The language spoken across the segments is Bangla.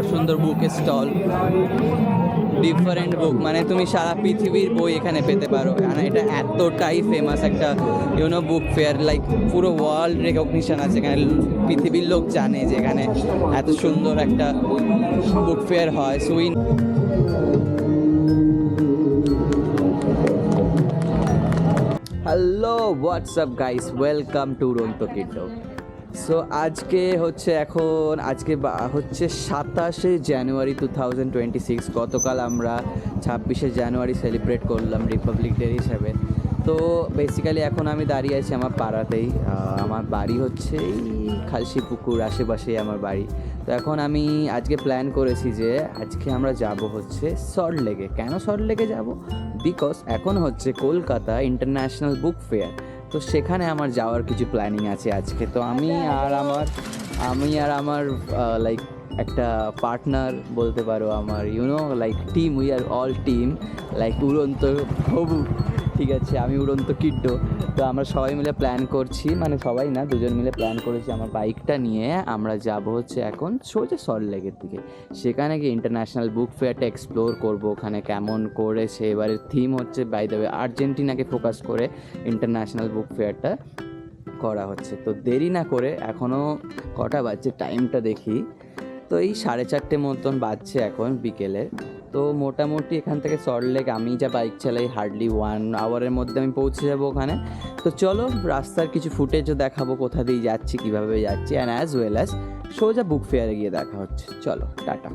সুন্দর সুন্দর বুকের স্টল, ডিফারেন্ট বুক, মানে তুমি সারা পৃথিবীর বই এখানে পেতে পারো। মানে এটা এতটাই ফেমাস একটা বুক ফেয়ার, লাইক পুরো ওয়ার্ল্ড রেকগনিশন আছে এখানে, পৃথিবীর লোক জানে যে এখানে এত সুন্দর একটা বুক ফেয়ার হয়। Hello WhatsApp guys, welcome to উড়ন্ত কিডো। সো আজকে হচ্ছে 27শে জানুয়ারি 2026। গতকাল আমরা 26শে জানুয়ারি সেলিব্রেট করলাম রিপাবলিক ডে হিসাবে। তো বেসিক্যালি এখন আমি দাঁড়িয়ে আছি আমার পাড়াতেই। আমার বাড়ি হচ্ছে এই খালসিপুকুর আশেপাশেই আমার বাড়ি। তো এখন আমি আজকে প্ল্যান করেছি যে আজকে আমরা যাব হচ্ছে সল্ট লেকে। কেন সল্ট লেকে যাব? বিকজ এখন হচ্ছে কলকাতা ইন্টারন্যাশনাল বুক ফেয়ার। তো সেখানে আমার যাওয়ার কিছু প্ল্যানিং আছে আজকে। তো আমি আর আমার লাইক একটা পার্টনার বলতে পারো, আমার like team, we are all team like উড়ন্ত হবু, ঠিক আছে, আমি উড়ন্ত কিড্ডো। তো আমরা সবাই মিলে প্ল্যান করছি, মানে সবাই না, দুজন মিলে প্ল্যান করেছি। আমার বাইকটা নিয়ে আমরা যাব হচ্ছে এখন সোজা সল্ট লেকের দিকে। সেখানে গিয়ে ইন্টারন্যাশনাল বুক ফেয়ারটা এক্সপ্লোর করবো, ওখানে কেমন করেছে। এবারের থিম হচ্ছে বাই দ্য ওয়ে আর্জেন্টিনাকে ফোকাস করে ইন্টারন্যাশনাল বুক ফেয়ারটা করা হচ্ছে। তো দেরি না করে, এখনও কটা বাজছে টাইমটা দেখি, তো এই 4:30 মতন বাজছে এখন বিকেলে। তো মোটামুটি এখান থেকে সল্ট লেক আমি যা বাইক চালাই হার্ডলি 1 আওয়ারের মধ্যে আমি পৌঁছে যাবো ওখানে। তো চলো রাস্তার কিছু ফুটেজও দেখাবো, কোথা দিয়ে যাচ্ছি, কীভাবে যাচ্ছি, অ্যান্ড অ্যাজ ওয়েল অ্যাজ সোজা বুক ফেয়ারে গিয়ে দেখা হচ্ছে। চলো টাটা।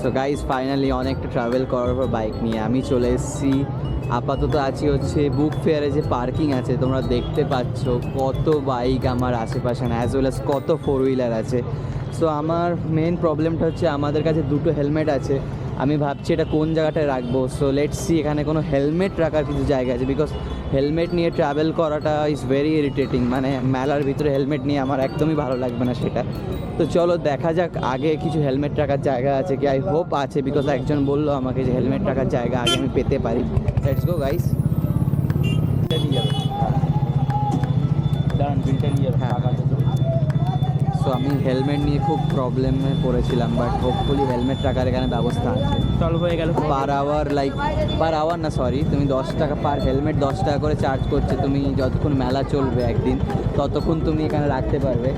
সো গাইজ ফাইনালি অনেকটা ট্রাভেল করার পর বাইক নিয়ে আমি চলে এসেছি। আপাতত আছি হচ্ছে বুক ফেয়ারে যে পার্কিং আছে, তোমরা দেখতে পাচ্ছ কত বাইক আমার আশেপাশে, অ্যাজ ওয়েল অ্যাজ কত 4 হুইলার আছে। সো আমার মেন প্রবলেমটা হচ্ছে আমাদের কাছে 2টো হেলমেট আছে। আমি ভাবছি এটা কোন জায়গাটায় রাখবো। সো লেটস সি এখানে কোনো হেলমেট রাখার কিছু জায়গা আছে, বিকজ হেলমেট নিয়ে ট্রাভেল করাটা ইজ ভেরি ইরিটেটিং। মানে মেলার ভিতরে হেলমেট নিয়ে আমার একদমই ভালো লাগবে না সেটা। তো চলো দেখা যাক আগে কিছু হেলমেট রাখার জায়গা আছে কি। আই হোপ আছে, বিকজ একজন বললো আমাকে যে হেলমেট রাখার জায়গা আগে আমি পেতে পারি। Let's go guys. সো আমি হেলমেট নিয়ে খুব প্রবলেমে পড়েছিলাম, বাট হোপফুলি হেলমেট রাখার এখানে ব্যবস্থা আছে। সলভ হয়ে গেল। পার আওয়ার না, সরি, তুমি 10 টাকা পার হেলমেট 10 টাকা করে চার্জ করছে। তুমি যতক্ষণ মেলা চলবে একদিন, ততক্ষণ তুমি এখানে রাখতে পারবে,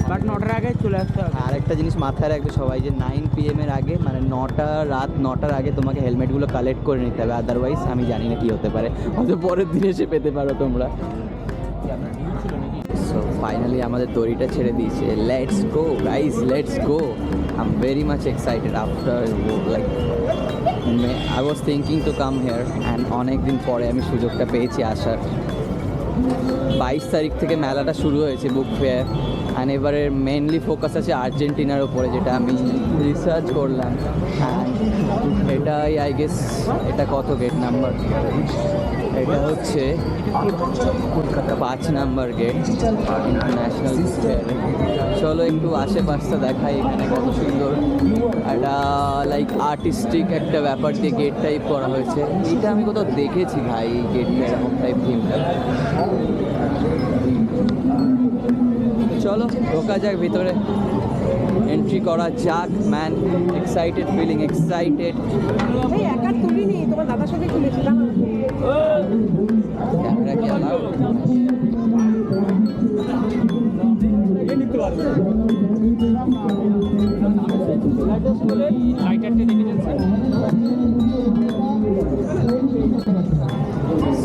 বাট 9টার আগে চলে আসতে হবে। আরেকটা জিনিস মাথায় রাখবে সবাই, যে 9 PM এর আগে, মানে রাত 9টার আগে তোমাকে হেলমেটগুলো কালেক্ট করে নিতে হবে। আদারওয়াইজ আমি জানি না কী হতে পারে, হয়তো পরের দিন এসে পেতে পারো তোমরা। সো ফাইনালি আমাদের দড়িটা ছেড়ে দিয়েছে। Let's go guys, let's go. I am very much excited after like I was thinking to come here, and অনেক দিন পরে আমি সুযোগটা পেয়েছি আসার। 22 তারিখ থেকে মেলাটা শুরু হয়েছে বুক ফেয়ার, অ্যান্ড এবারে মেনলি ফোকাস আছে আর্জেন্টিনার ওপরে, যেটা আমি রিসার্চ করলাম। অ্যান্ড এটাই আই গেস, এটা কত গেট নাম্বার? এটা হচ্ছে 5 number gate international book fair. চলো একটু আশেপাশটা দেখাই, এখানে কত সুন্দর একটা লাইক আর্টিস্টিক একটা ব্যাপার দিয়ে গেট টাইপ করা হয়েছে। এটা আমি কোথাও দেখেছি ভাই, এই গেটটা এরকম টাইপ থিমটা। চলো ঢোকা যাক ভিতরে, এন্ট্রি করা যাক। Man excited, feeling excited. একা তুলিনি, তোমার দাদার সঙ্গে তুলেছিলাম। ক্যামেরা কি আলাও?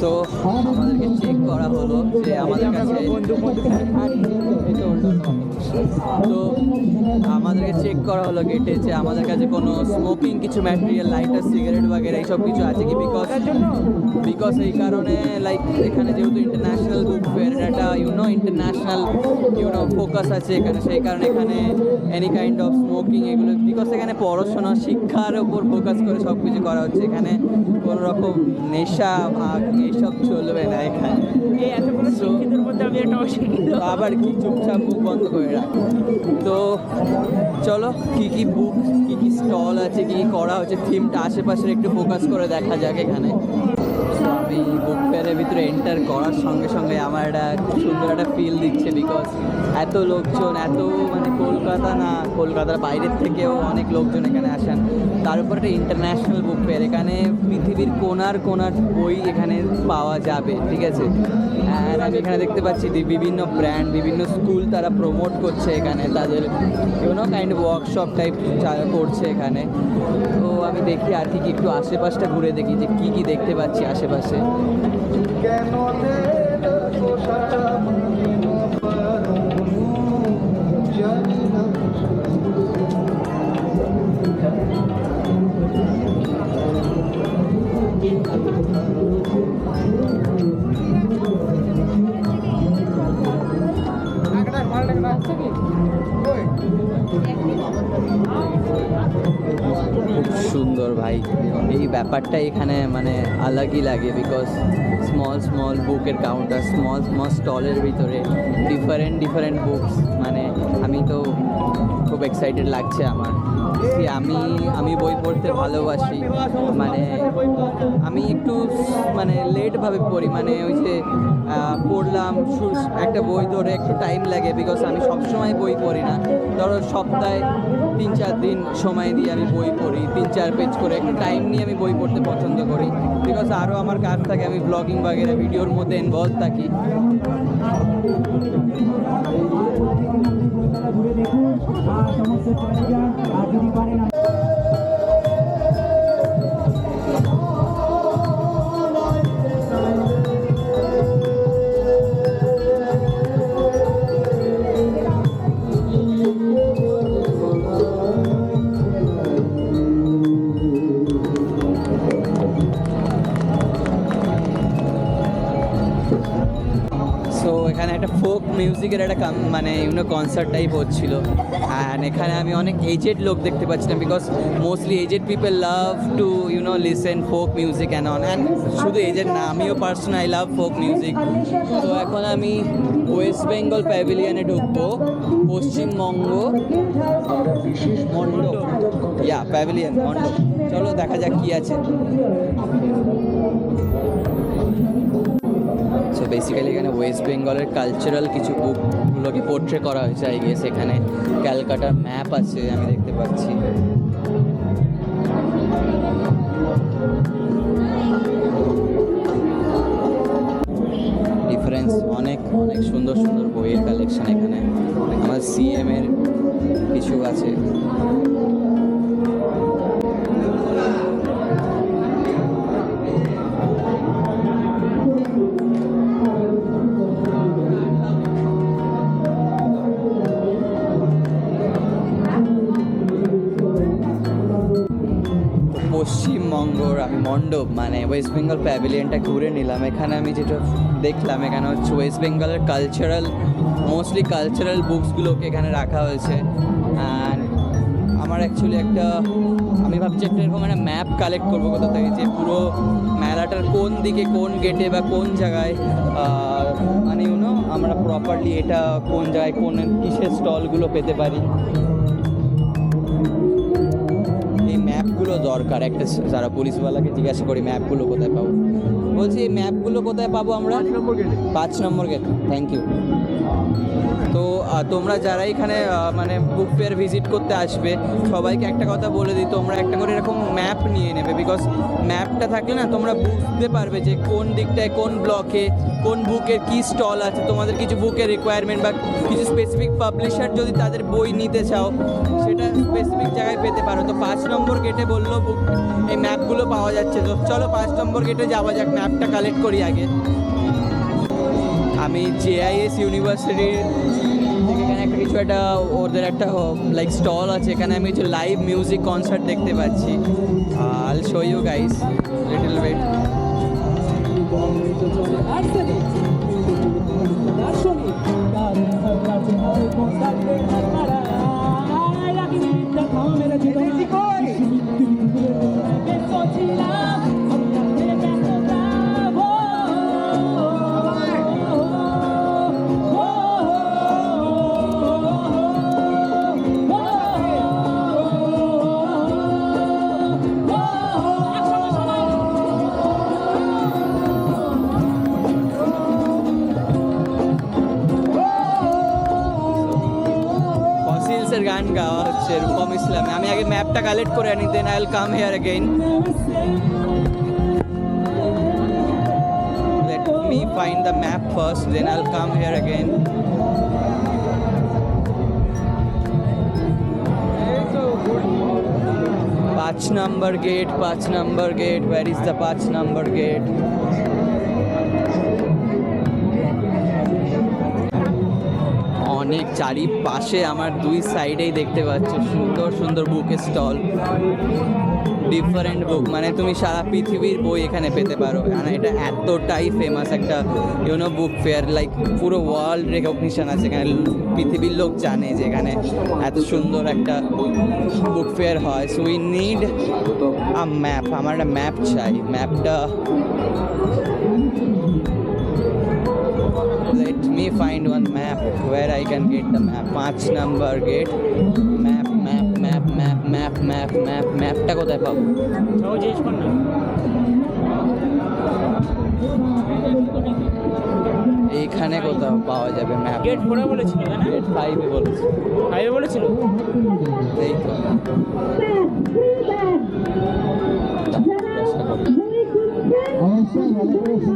সো আমাদেরকে চেক করা হলো যে আমাদের কাছে তো আমাদেরকে চেক করা হলো গেটে যে আমাদের কাছে কোনো স্মোকিং কিছু ম্যাটেরিয়াল, লাইটার, সিগারেট বাগেরা এইসব কিছু আছে কি। বিকজ এই কারণে লাইক এখানে যেহেতু ইন্টারন্যাশনাল বুক ফেয়ার, একটা ইন্টারন্যাশনাল ফোকাস আছে এখানে, সেই কারণে এখানে এনি কাইন্ড অফ স্মোকিং এগুলো, বিকজ এখানে পড়াশোনা শিক্ষার ওপর ফোকাস করে সব কিছু করা হচ্ছে। এখানে কোনো রকম নেশা ভাগ এইসব চলবে না এখানে। এতগুলো শিক্ষিতের মধ্যে আমি একটা অশিক্ষিত, আবার কি চুপচাপ মুখ বন্ধ করে রাখ। তো চলো কি কি বুক, কি কি স্টল আছে, কি কি করা হচ্ছে, থিমটা আশেপাশের একটু ফোকাস করে দেখা যাক এখানে। তো আমি বুক ফেয়ারের ভিতরে এন্টার করার সঙ্গে সঙ্গে আমার একটা খুব সুন্দর একটা ফিল দিচ্ছে, বিকজ এত লোকজন, এত মানে কলকাতা না, কলকাতার বাইরের থেকেও অনেক লোকজন এখানে আসেন। তার উপর একটা ইন্টারন্যাশনাল বুক ফেয়ার, এখানে পৃথিবীর কোনার কোনার বই এখানে পাওয়া যাবে, ঠিক আছে। আর আমি এখানে দেখতে পাচ্ছি বিভিন্ন ব্র্যান্ড, বিভিন্ন স্কুল তারা প্রমোট করছে এখানে, তাদের কাইন্ড অফ ওয়ার্কশপ টাইপ করছে এখানে। তো আমি দেখি আর কি একটু আশেপাশটা ঘুরে দেখি যে কি কি দেখতে পাচ্ছি আশেপাশে। খুব সুন্দর ভাই, এই ব্যাপারটা এখানে মানে আলাগই লাগে, বিকজ স্মল স্মল বুকের কাউন্টার, স্মল স্মল স্টলের ভিতরে ডিফারেন্ট বুকস, মানে আমি তো খুব এক্সাইটেড লাগছে আমার। আমি বই পড়তে ভালোবাসি, মানে আমি একটু মানে লেটভাবে পড়ি, মানে ওই যে পড়লাম একটা বই ধরে একটু টাইম লাগে, বিকজ আমি সবসময় বই পড়ি না। ধরো সপ্তাহে 3-4 দিন সময় দিয়ে আমি বই পড়ি, 3-4 পেজ করে, একটু টাইম নিয়ে আমি বই পড়তে পছন্দ করি, বিকজ আরও আমার কাজ থাকে, আমি ব্লগিং বাগেরা ভিডিওর মধ্যে ইনভলভ থাকি। সো এখানে একটা ফোক মিউজিকের একটা মানে কনসার্ট টাইপ হচ্ছিল, অ্যান্ড এখানে আমি অনেক এজেড লোক দেখতে পাচ্ছিলাম, because mostly aged people love to listen folk music and on, and শুধু এজেড না, আমিও personal I love folk music. তো এখন আমি ওয়েস্ট বেঙ্গল প্যাভিলিয়নে ঢুকবো, পশ্চিমবঙ্গ মণ্ডপ, প্যাভিলিয়ন মণ্ডপ। চলো দেখা যাক কি আছে। সো বেসিক্যালি এখানে ওয়েস্ট বেঙ্গলের কালচারাল কিছু বুকগুলোকে পোর্ট্রে করা হয়েছে, আই গেস। এখানে ক্যালকাটার ম্যাপ আছে আমি দেখতে পাচ্ছি। ডিফারেন্স অনেক অনেক সুন্দর সুন্দর বইয়ের কালেকশন এখানে। আমার সিএম এর কিছু আছে। পশ্চিমবঙ্গর আমি মণ্ডপ মানে ওয়েস্ট বেঙ্গল প্যাভিলিয়নটা ঘুরে নিলাম। এখানে আমি যেটা দেখলাম এখানে হচ্ছে ওয়েস্ট বেঙ্গলের মোস্টলি কালচারাল বুকসগুলোকে এখানে রাখা হয়েছে। অ্যান্ড আমার অ্যাকচুয়ালি আমি ভাবছি একটা এরকম একটা ম্যাপ কালেক্ট করবো কোথা থেকে, যে পুরো মেলাটার কোন দিকে, কোন গেটে বা কোন জায়গায় মানে আমরা প্রপারলি এটা কোন জায়গায় কোন কিসের স্টলগুলো পেতে পারি। ম্যাপগুলো দরকার একটা, যারা পুলিশওয়ালাকে জিজ্ঞাসা করি ম্যাপগুলো কোথায় পাবো। বলছি এই ম্যাপগুলো কোথায় পাবো আমরা? 5 নম্বর গেট। Thank you. তো তোমরা যারা এখানে মানে বুক ফেয়ার ভিজিট করতে আসবে সবাইকে একটা কথা বলে দিই, তোমরা একটা করে এরকম ম্যাপ নিয়ে নেবে, বিকজ ম্যাপটা থাকলে না তোমরা বুঝতে পারবে যে কোন দিকটায় কোন ব্লকে কোন বুকের কী স্টল আছে। তোমাদের কিছু বুকের রিকোয়ারমেন্ট বা কিছু স্পেসিফিক পাবলিশার যদি তাদের বই নিতে চাও সেটা স্পেসিফিক জায়গায় পেতে পারো। তো 5 নম্বর গেটে বললো বুক এই ম্যাপগুলো পাওয়া যাচ্ছে। তো চলো 5 নম্বর গেটে যাওয়া যাক, ম্যাপটা কালেক্ট করি আগে। আমি JIS ইউনিভার্সিটির এখানে একটা ওদের একটা লাইক স্টল আছে, এখানে আমি কিছু লাইভ মিউজিক কনসার্ট দেখতে পাচ্ছি। I'll show you guys little bit. হচ্ছে রূপম ইসলামে। আমি আগে ম্যাপটা কালেক্ট করে আনি, then I will come here again. Let me find the map first, then I will come here again. 5 number gate, 5 number gate. Where is the 5 number gate? অনেক চারিপাশে আমার দুই সাইডেই দেখতে পাচ্ছ সুন্দর সুন্দর বুকের স্টল, ডিফারেন্ট বুক, মানে তুমি সারা পৃথিবীর বই এখানে পেতে পারো। মানে এটা এতটাই ফেমাস একটা বুক ফেয়ার, লাইক পুরো ওয়ার্ল্ড রেকগনিশন আছে এখানে। পৃথিবীর লোক জানে যে এখানে এত সুন্দর একটা বুক ফেয়ার হয়। So we need a map, আমার একটা ম্যাপ চাই। ম্যাপটা let me find one map where I can get the map. 5 number gate, ম্যাপটা কোথায় পাবো? জিজ্ঞেস কর না। এইখানে কোথাও পাওয়া যাবে ম্যাপ? গেট 4 বলেছিল তাই না? গেট 5 এ বলেছে। 5 বলেছিল। এই তো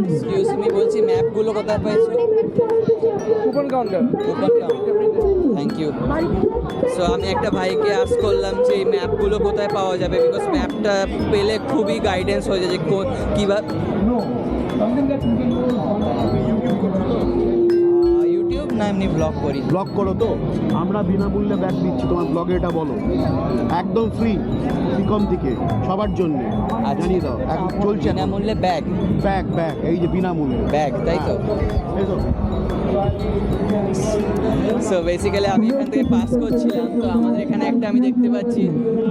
এক্সকিউজ মি, বলছি ম্যাপগুলো কোথায় পেয়েছো? Coupon counter. Thank you. So আমি একটা ভাইকে আস্ক করলাম যে এই ম্যাপগুলো কোথায় পাওয়া যাবে, বিকজ ম্যাপটা পেলে খুবই গাইডেন্স হয়ে যায় যে কীভাবে। ইউটিউব না এমনি ব্লগ করি? ব্লগ করো তো, আমরা বিনামূল্যে ব্যাগ দিচ্ছি, তোমার ব্লগে এটা বলো, একদম ফ্রি, সিকম থেকে সবার জন্য জানিয়ে দাও। চলছে বিনামূল্যে ব্যাগ, ব্যাগ ব্যাগ এই যে বিনামূল্যে ব্যাগ, তাই তো? এই তো সো বেসিক্যালি আমি এখান থেকে পাস করছিলাম, তো আমাদের এখানে একটা আমি দেখতে পাচ্ছি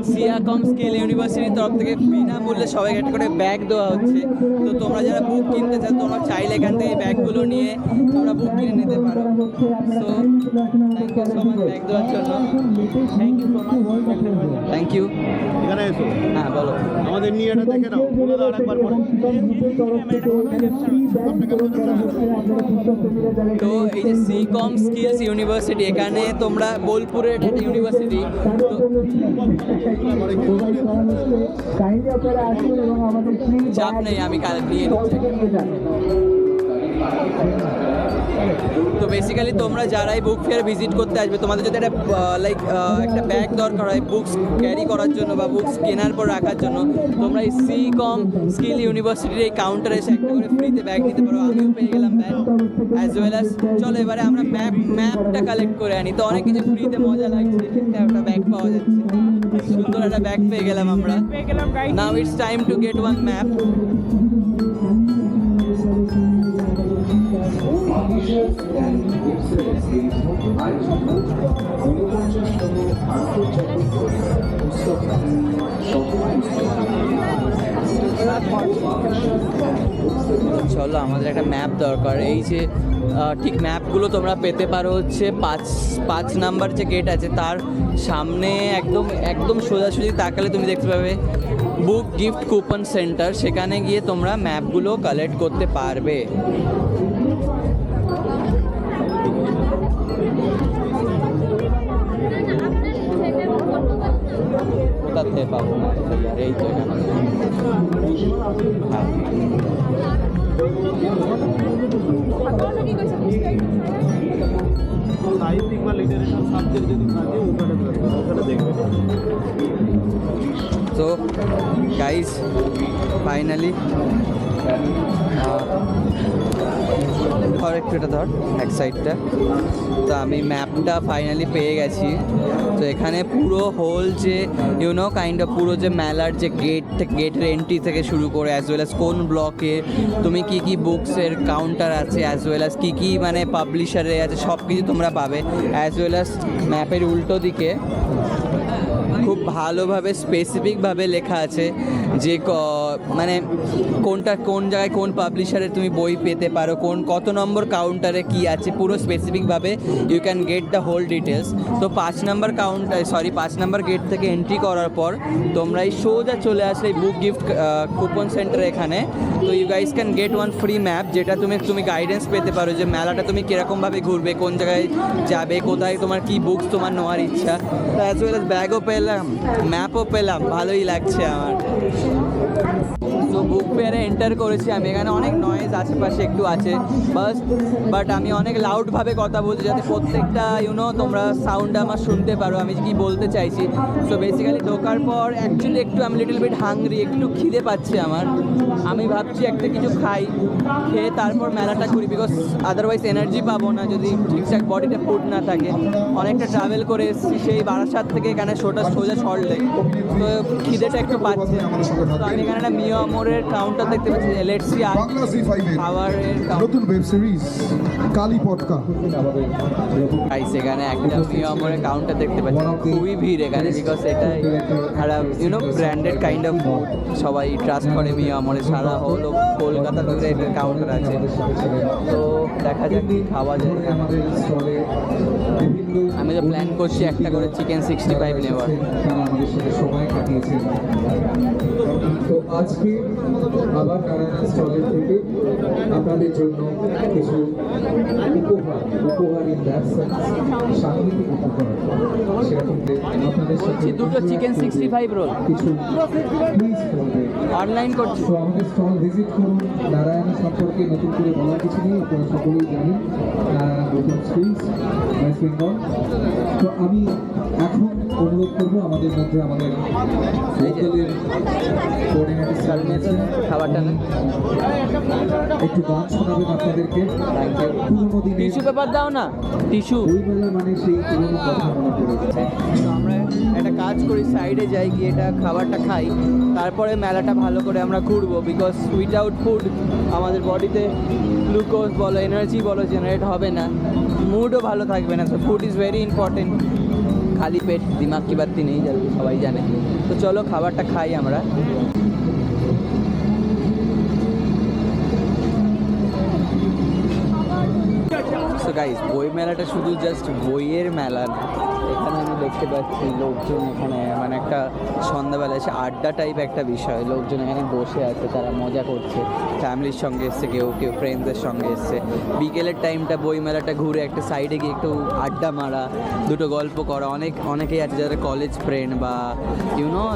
সিয়াকম স্কিল ইউনিভার্সিটির তরফ থেকে বিনামূল্যে সবাইকে একটা করে ব্যাগ দেওয়া হচ্ছে। তো তোমরা যারা বুক কিনতে চাও, তোমরা চাইলে এখান থেকে ব্যাগগুলো নিয়ে তোমরা বুক কিনে নিতে পারো। So thank you so much bag দেওয়ার জন্য। Thank you. এখানে এসো, হ্যাঁ বলো। আমাদের নিয়ে এটা দেখে নাও, বলে দাও আরেকবার করে। তো এই যে সিকম স্কিলস ইউনিভার্সিটি, এখানে তোমরা বোলপুরের একটা ইউনিভার্সিটি, চাপ নেই, আমি কাল নিয়ে নিচ্ছি। তো বেসিক্যালি তোমরা যারাই বুক ফেয়ার ভিজিট করতে আসবে, তোমাদের যদি একটা একটা ব্যাগ দরকার হয় বুকস ক্যারি করার জন্য বা বুকস কেনার পর রাখার জন্য, তোমরা এই সিকম স্কিল ইউনিভার্সিটির এই কাউন্টারে এসে একটা করে ফ্রিতে ব্যাগ নিতে পারো। আমিও পেয়ে গেলাম ব্যাগ অ্যাজ ওয়েল অ্যাজ। চলো এবারে আমরা ম্যাপটা কালেক্ট করে আনি। তো অনেক কিছু ফ্রিতে মজা লাগছে, একটা ব্যাগ পাওয়া যাচ্ছে, সুন্দর একটা ব্যাগ পেয়ে গেলাম আমরা। Now it's time to get one map. চলো আমাদের একটা ম্যাপ দরকার। এই যে ঠিক ম্যাপগুলো তোমরা পেতে পারো হচ্ছে 5 নাম্বার যে গেট আছে তার সামনে একদম সোজাসুজি তাকালে তুমি দেখতে পাবে বুক গিফট কুপন সেন্টার। সেখানে গিয়ে তোমরা ম্যাপগুলো কালেক্ট করতে পারবে। কোথা থেকে পাবো? এই তো এখানে। হ্যাঁ সাহিত্যিক বা লিটারেচার সাবজেক্ট যদি থাকে ওখানে দেখবে। তো গাইস ফাইনালি একটু এটা ধর এক সাইডটা। তো আমি ম্যাপটা ফাইনালি পেয়ে গেছি। তো এখানে পুরো হোল যে কাইন্ড অফ পুরো যে মেলার যে গেটের এন্ট্রি থেকে শুরু করে অ্যাজ ওয়েল অ্যাজ কোন ব্লকে তুমি কী কী বুকসের কাউন্টার আছে, অ্যাজ ওয়েল অ্যাজ কী কী মানে পাবলিশারে আছে, সব কিছু তোমরা পাবে। অ্যাজ ওয়েল অ্যাজ ম্যাপের উল্টো দিকে খুব ভালোভাবে স্পেসিফিকভাবে লেখা আছে যে মানে কোনটা কোন জায়গায় কোন পাবলিশারে তুমি বই পেতে পারো, কত নম্বর কাউন্টারে কি আছে, পুরো স্পেসিফিকভাবে you can get the whole details. তো 5 নাম্বার গেট থেকে এন্ট্রি করার পর তোমরা এই সোজা চলে আসলে এই বুক গিফট কুপন সেন্টার এখানে। তো you guys can get one free map, যেটা তুমি গাইডেন্স পেতে পারো যে মেলাটা তুমি কীরকমভাবে ঘুরবে, কোন জায়গায় যাবে, কোথায় তোমার কি বুকস তোমার নেওয়ার ইচ্ছা। তো অ্যাজ ওয়েল অ্যাজ ব্যাগও পেলাম, ম্যাপও পেলাম, ভালোই লাগছে আমার। তো বুক ফেয়ারে এন্টার করেছি আমি, এখানে অনেক নয়েজ আশেপাশে একটু আছে বাট আমি অনেক লাউডভাবে কথা বলছি যাতে প্রত্যেকটা তোমরা সাউন্ড আমার শুনতে পারো আমি কি বলতে চাইছি। সো বেসিক্যালি ঢোকার পর অ্যাকচুয়ালি একটু আমি লিটল বিট হাংরি, একটু খিদে পাচ্ছে আমার। আমি ভাবছি একটা কিছু খাই, খেয়ে তারপর মেলাটা ঘুরি, বিকজ আদারওয়াইজ এনার্জি পাবো না যদি ঠিকঠাক বডিতে ফুড না থাকে। অনেকটা ট্রাভেল করে এসেছি সেই বারাসাত থেকে এখানে সোজা সল্ট লেক, তো খিদেটা একটু পাচ্ছে। তো আমি এখানে একটা মিও আমরের কাউন্টার দেখতে পাচ্ছি, লেটস সি বাংলা জি 5 এর খাবারের নতুন ওয়েব সিরিজ কালী পটকা গাইস এখানে একটা মিও আমরের কাউন্টার দেখতে পাচ্ছি, খুবই ভিড় এখানে, বিকজ এটা একটা ব্র্যান্ডেড কাইন্ড অফ ফুড, সবাই ট্রাস্ট করে মিও আমরে। সারা হল কলকাতা জুড়ে এটার কাউন্টার আছে। তো দেখা যাক কি খাওয়া যায়। আমি তো প্ল্যান করছি একটা করে চিকেন 65 নেওয়ার। সময় কাটিয়েছেন। তো আজকে আবার নারায়ণ স্টলের থেকে আপনাদের জন্য কিছু উপহার ইন দ্যাট সেন্স সাংগীতিক উপহার, সেরকম আপনাদের সাথে দুটো চিকেন 65 রোল কিছু প্লিজ করবে অনলাইন করছি। তো আমাদের স্টল ভিজিট করুন। নারায়ণ সম্পর্কে নতুন করে বলার কিছু নেই, আপনারা সকলেই জানেন নারায়ণ নতুন স্কুলস ওয়েস্ট বেঙ্গল। তো আমি এখন অনুরোধ করবো আমাদের মধ্যে আমাদের লোকালের কোঅর্ডিনেটর খাবারটা না একটু গান শোনাবেন আপনাদেরকে। পুরোনো দিনের টিস্যু পেপার দাও না, টিস্যু। বই মেলা মানে সেই পুরোনো কথা মনে পড়ে গেছে। তো আমরা একটা কাজ করি, সাইডে যাই, গিয়ে এটা খাবারটা খাই, তারপরে মেলাটা ভালো করে আমরা ঘুরবো, বিকজ উইদাউট ফুড আমাদের বডিতে গ্লুকোজ বলো এনার্জি বলো জেনারেট হবে না, মুডও ভালো থাকবে না। তো ফুড ইজ ভেরি ইম্পর্টেন্ট, খালি পেট দিমাগ কি বাত্তি নেই, সবাই জানে। তো চলো খাবারটা খাই আমরা। সো গাইস বই মেলাটা শুধু জাস্ট বইয়ের মেলা না, এখানে আমি দেখতে পাচ্ছি লোকজন এখানে মানে একটা সন্ধ্যাবেলা এসে আড্ডা টাইপ একটা বিষয়, লোকজন এখানে বসে আছে, তারা মজা করছে, ফ্যামিলির সঙ্গে এসছে, কেউ ফ্রেন্ডসদের সঙ্গে এসছে। বিকেলের টাইমটা বই মেলাটা ঘুরে একটা সাইডে গিয়ে একটু আড্ডা মারা, দুটো গল্প করা। অনেকেই আছে যারা কলেজ ফ্রেন্ড বা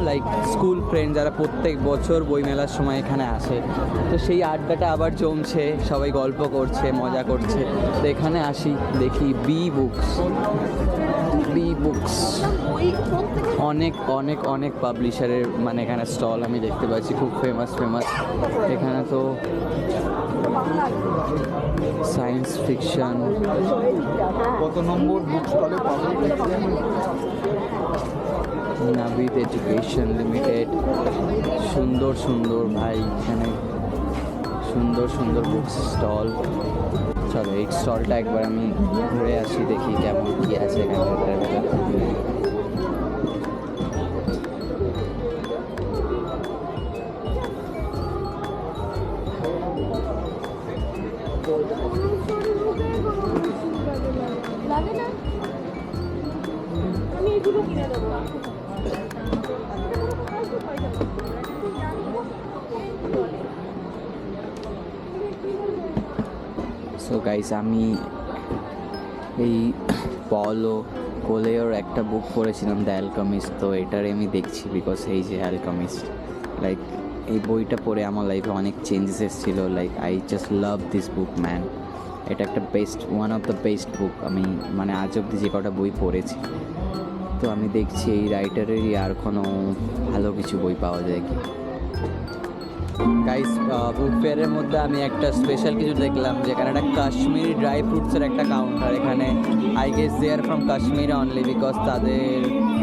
লাইক স্কুল ফ্রেন্ড, যারা প্রত্যেক বছর বই মেলার সময় এখানে আসে। তো সেই আড্ডাটা আবার জমছে, সবাই গল্প করছে, মজা করছে। তো এখানে আসি, দেখি বি বুকস অনেক অনেক অনেক পাবলিশারের মানে এখানে স্টল আমি দেখতে পাচ্ছি, খুব ফেমাস এখানে। তো সায়েন্স ফিকশন, কত নম্বর বুক স্টলে পাবো? নাবিদ এডুকেশন লিমিটেড, সুন্দর ভাই এখানে সুন্দর বুক স্টল। চলো এই স্টলটা একবার আমি ঘুরে আসি, দেখি কেমন কী আছে এখানে। লাগে না, আমি এগুলো কিনে দেবো। সো গাইস আমি এই পলো কোলেওর একটা বুক পড়েছিলাম, দ্য অ্যালকেমিস্ট। তো এটার আমি দেখছি, বিকজ এই যে অ্যালকেমিস্ট, লাইক এই বইটা পড়ে আমার লাইফে অনেক চেঞ্জেস এসেছিলো। Like I just love this book man. এটা একটা ওয়ান অফ দ্য বেস্ট বুক আমি মানে আজ অবধি যে কটা বই পড়েছি। তো আমি দেখছি এই রাইটারেরই আর কোনো ভালো কিছু বই পাওয়া যায় কি। গাইস বুক ফেয়ারের মধ্যে আমি একটা স্পেশাল কিছু দেখলাম, যেখানে একটা কাশ্মীরি ড্রাই ফ্রুটসের একটা কাউন্টার। এখানে I guess they are from Kashmir only, because তাদের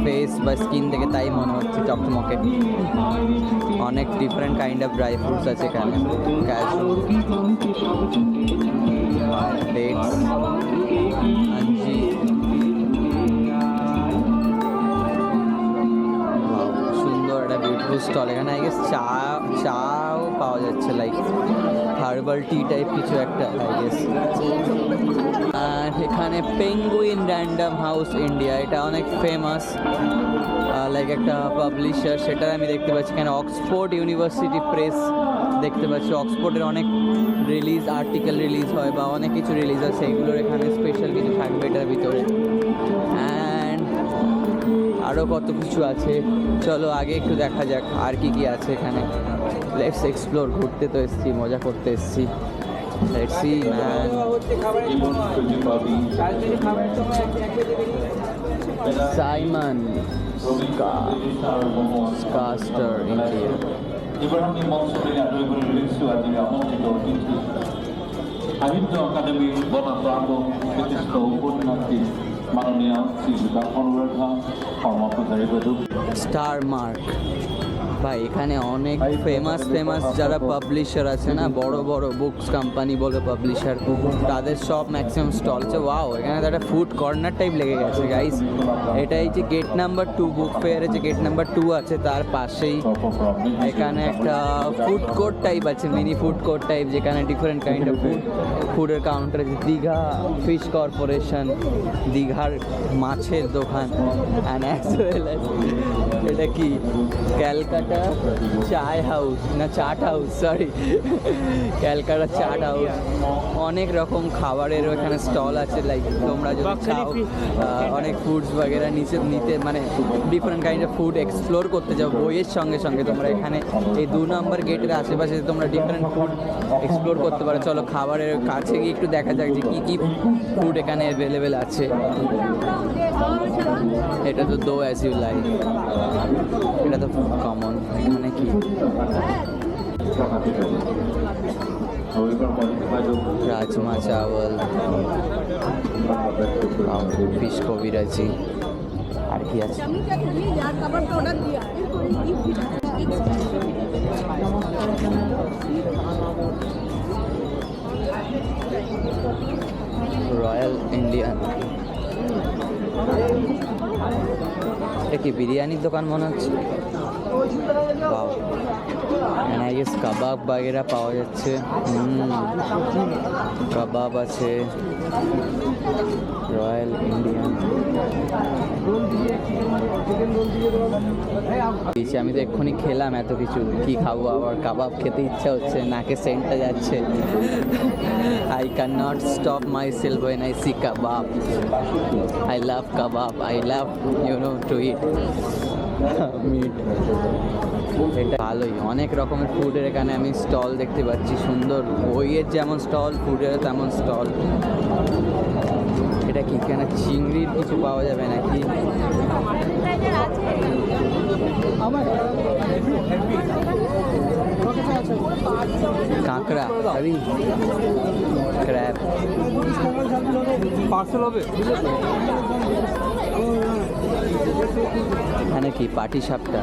ফেস বা স্কিন থেকে তাই মনে হচ্ছে চকচমকে। অনেক different kind of dry fruits আছে এখানে, ক্যাশু, ডেটস, আঞ্জির, ফুড স্টল, এখানে আই গেস চাও পাওয়া যাচ্ছে, লাইক হার্বাল টি টাইপ কিছু একটা আই গেস। আর এখানে পেঙ্গুইন র্যান্ডম হাউস ইন্ডিয়া, এটা অনেক ফেমাস লাইক একটা পাবলিশার, সেটা আমি দেখতে পাচ্ছি। এখানে অক্সফোর্ড ইউনিভার্সিটি প্রেস দেখতে পাচ্ছি, অক্সফোর্ডের অনেক রিলিজ আর্টিকেল রিলিজ হয় বা অনেক কিছু রিলিজ হয়, সেইগুলোর এখানে স্পেশাল কিছু থাকবে এটার ভিতরে। অ্যান্ড আরও কত কিছু আছে, চলো আগে একটু দেখা যাক আর কি কি আছে এখানে। লেটস এক্সপ্লোর, ঘুরতে তো এসেছি, মজা করতে এসেছি। Let's see man. Simon Custer India. Ibrahim মনসুরের আয়োজনে রিলিজও আজকে আমন্ত্রিত অতিথি সাহিত্য একাডেমি বনাপ্রান্ত বিশিষ্ট উপন্যাসী মাননীয় শ্রী অনুরাধা কর্মপ্রচারী প্রযোগ স্টার মার্ক ভাই, এখানে অনেক ফেমাস যারা পাবলিশার আছে না, বড় বড় বুকস কোম্পানি বলে পাবলিশার, তাদের সব ম্যাক্সিমাম স্টল আছে। ওয়াও, এখানে তো একটা ফুড কর্নার টাইপ লেগে গেছে গাইস। এটাই যে গেট নাম্বার 2 বুক ফেয়ারে যে গেট নাম্বার 2 আছে তার পাশেই এখানে একটা ফুড কোর্ট টাইপ আছে, মিনি ফুড কোর্ট টাইপ, যেখানে ডিফারেন্ট কাইন্ড অফ ফুডের কাউন্টার আছে। দীঘা ফিশ কর্পোরেশন, দীঘার মাছের দোকান, অ্যান্ড অ্যাজ ওয়েল অ্যাজ এটা কি ক্যালকাটা চায় হাউস না chaat house, sorry Calcutta chaat house. অনেক রকম খাবারের এখানে স্টল আছে, লাইক তোমরা যদি চাও অনেক ফুডস বগেরা নিতে মানে different kind of food explore করতে যাও বইয়ের সঙ্গে সঙ্গে, তোমরা এখানে এই 2 নম্বর গেটের আশেপাশে তোমরা ডিফারেন্ট ফুড এক্সপ্লোর করতে পারো। চলো খাবারের কাছে গিয়ে একটু দেখা যাক যে কী কী ফুড এখানে অ্যাভেলেবেল আছে। এটা তো দো অ্যাজ ইউ লাইক, এটা তো কমন। এখানে কি রাজমা চাওয়াল, ফিশ কবিরাজি, আর কি আছে রয়্যাল ইন্ডিয়ান। এটা কি বিরিয়ানির দোকান মনে হচ্ছে। বাও, এখানে আই গেস কাবাব বাগেরা পাওয়া যাচ্ছে। কাবাব আছে, রয়্যাল ইন্ডিয়ান। আমি তো এক্ষুনি খেলাম এত কিছু, কি খাবো আবার, কাবাব খেতে ইচ্ছা হচ্ছে, নাকে সেন্টটা যাচ্ছে। I cannot stop myself when I see kebab. I love kebab. I love, to eat meat. এটা ভালোই, অনেক রকমের ফুডের এখানে আমি স্টল দেখতে পাচ্ছি, সুন্দর। বইয়ের যেমন স্টল, ফুডের তেমন স্টল। এটা কি এখানে চিংড়ির কিছু পাওয়া যাবে নাকি? কাঁকড়া, আরে ক্র্যাব, পার্সেল হবে। এখানে কি পাটি সাপটা,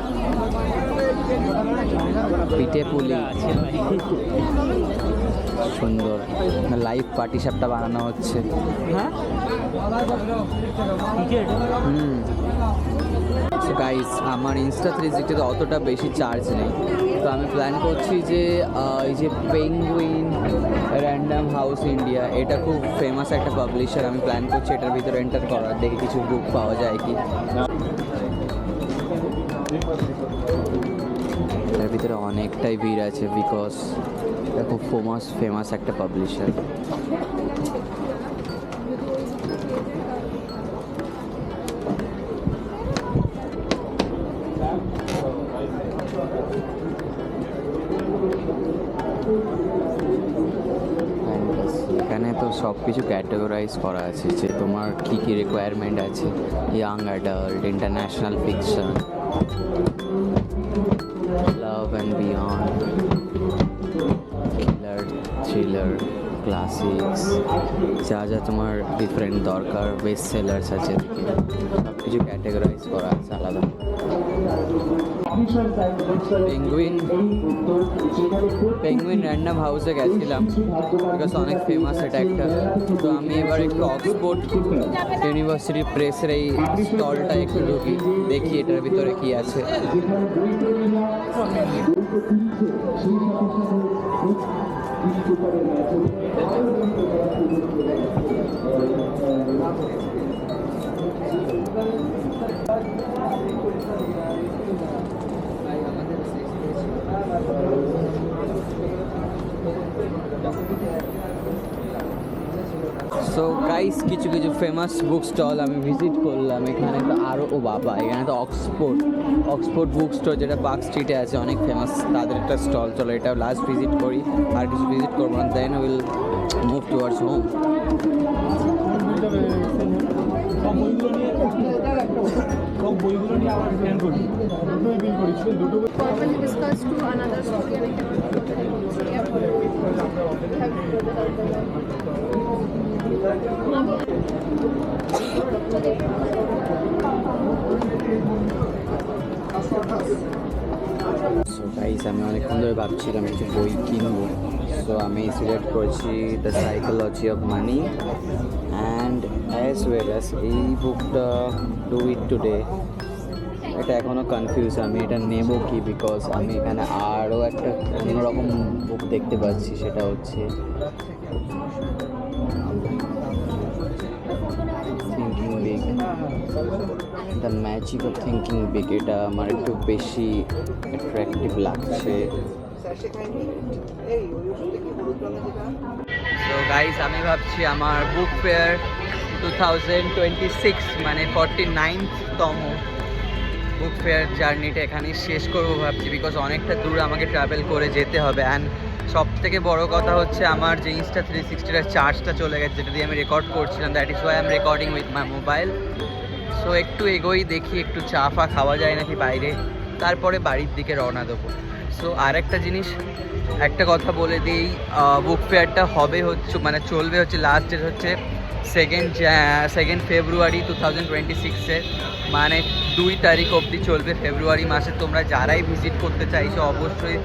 পিঠে পুলি, সুন্দর লাইভ পাটি সাপটা বানানো হচ্ছে। গাইস, আমার ইনস্টা 360 অতটা বেশি চার্জ নেই, তো আমি প্ল্যান করছি যে এই যে পেঙ্গুইন র্যান্ডম হাউস ইন্ডিয়া, এটা খুব ফেমাস একটা পাবলিশার, আমি প্ল্যান করছি এটার ভিতরে এন্টার করার, দেখি কিছু বুক পাওয়া যায় কি। এটার ভিতরে অনেকটাই ভিড় আছে, বিকজ এটা খুব ফেমাস একটা পাবলিশার। এখানে তো সব কিছু ক্যাটেগরাইজ করা আছে যে তোমার কী কী রিকোয়ারমেন্ট আছে, young adult, international fiction, love and beyond, killer, thriller, classics, যা যা তোমার ডিফারেন্ট দরকার, বেস্ট সেলার্স আছে, সব কিছু ক্যাটেগরাইজ করা আছে আলাদা। পেঙ্গুইন র্যান্ডম হাউসে গেছিলাম বিকজ অনেক ফেমাস এটা একটা। তো আমি এবার একটু অক্সফোর্ড ইউনিভার্সিটি প্রেসের এই স্টলটা একটু ঢুকি, দেখি এটার ভিতরে কি আছে। সো গাইস কিছু কিছু ফেমাস বুক স্টল আমি ভিজিট করলাম। এখানে তো আরও ও বাবা, এখানে তো অক্সফোর্ড বুক স্টোর যেটা পার্ক স্ট্রিটে আছে, অনেক ফেমাস তাদের একটা স্টল। চলো এটা লাস্ট ভিজিট করি, আর কিছু ভিজিট করবো না, then will move towards home. Formally discussed to another story and so guys আমি অনেকক্ষণ ধরে ভাবছিলাম কিছু বই কিনবো। সো আমি সিলেক্ট করেছি the psychology of money and as well as এই বুকটা ডু ইট টুডে। এটা এখনও কনফিউজ আমি এটা নেব কি, বিকজ আমি এখানে আরও একটা অন্যরকম বুক দেখতে পাচ্ছি, সেটা হচ্ছে thinking big, the magic of thinking big. এটা আমার একটু বেশি অ্যাট্রাকটিভ লাগছে। সো গাইস আমি ভাবছি আমার বুক ফেয়ার 2026 মানে 49তম বুক ফেয়ার জার্নিটা এখানেই শেষ করবো ভাবছি, বিকজ অনেকটা দূর আমাকে ট্রাভেল করে যেতে হবে। অ্যান্ড সব থেকে বড়ো কথা হচ্ছে আমার যে ইনস্টা 360টার চার্জটা চলে গেছে, যেটা দিয়ে আমি রেকর্ড করছিলাম। That is Y I am recording with my mobile. So একটু এগোই, দেখি একটু চা ফা খাওয়া যায় নাকি বাইরে, তারপরে বাড়ির দিকে রওনা দেবো। সো আর একটা জিনিস, একটা কথা বলে দিই, বুক ফেয়ারটা হবে হচ্ছে মানে চলবে হচ্ছে, লাস্ট ডেট হচ্ছে 2 ফেব্রুয়ারি 2026-এর, মানে 2 তারিখ অবধি চলবে ফেব্রুয়ারি মাসে। তোমরা যারাই ভিজিট করতে চাইছো অবশ্যই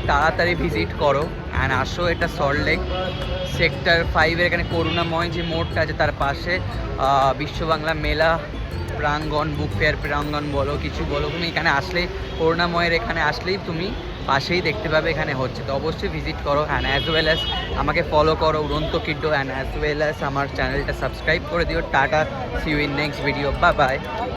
তাড়াতাড়ি ভিজিট করো অ্যান্ড আসো। এটা সল্টলেক সেক্টর 5-এর এখানে করুণাময় যে মোড়টা আছে তার পাশে বিশ্ব বাংলা মেলা প্রাঙ্গণ, বুক ফেয়ার প্রাঙ্গণ বলো কিছু বলো, তুমি এখানে আসলেই করুণাময়ের এখানে আসলেই তুমি পাশেই দেখতে পাবে এখানে হচ্ছে। তো অবশ্যই ভিজিট করো অ্যান্ড অ্যাজ ওয়েল অ্যাজ আমাকে ফলো করো Uronto kiddo, and as well as আমার চ্যানেলটা সাবস্ক্রাইব করে দিও। Tata, see you in next video, bye by.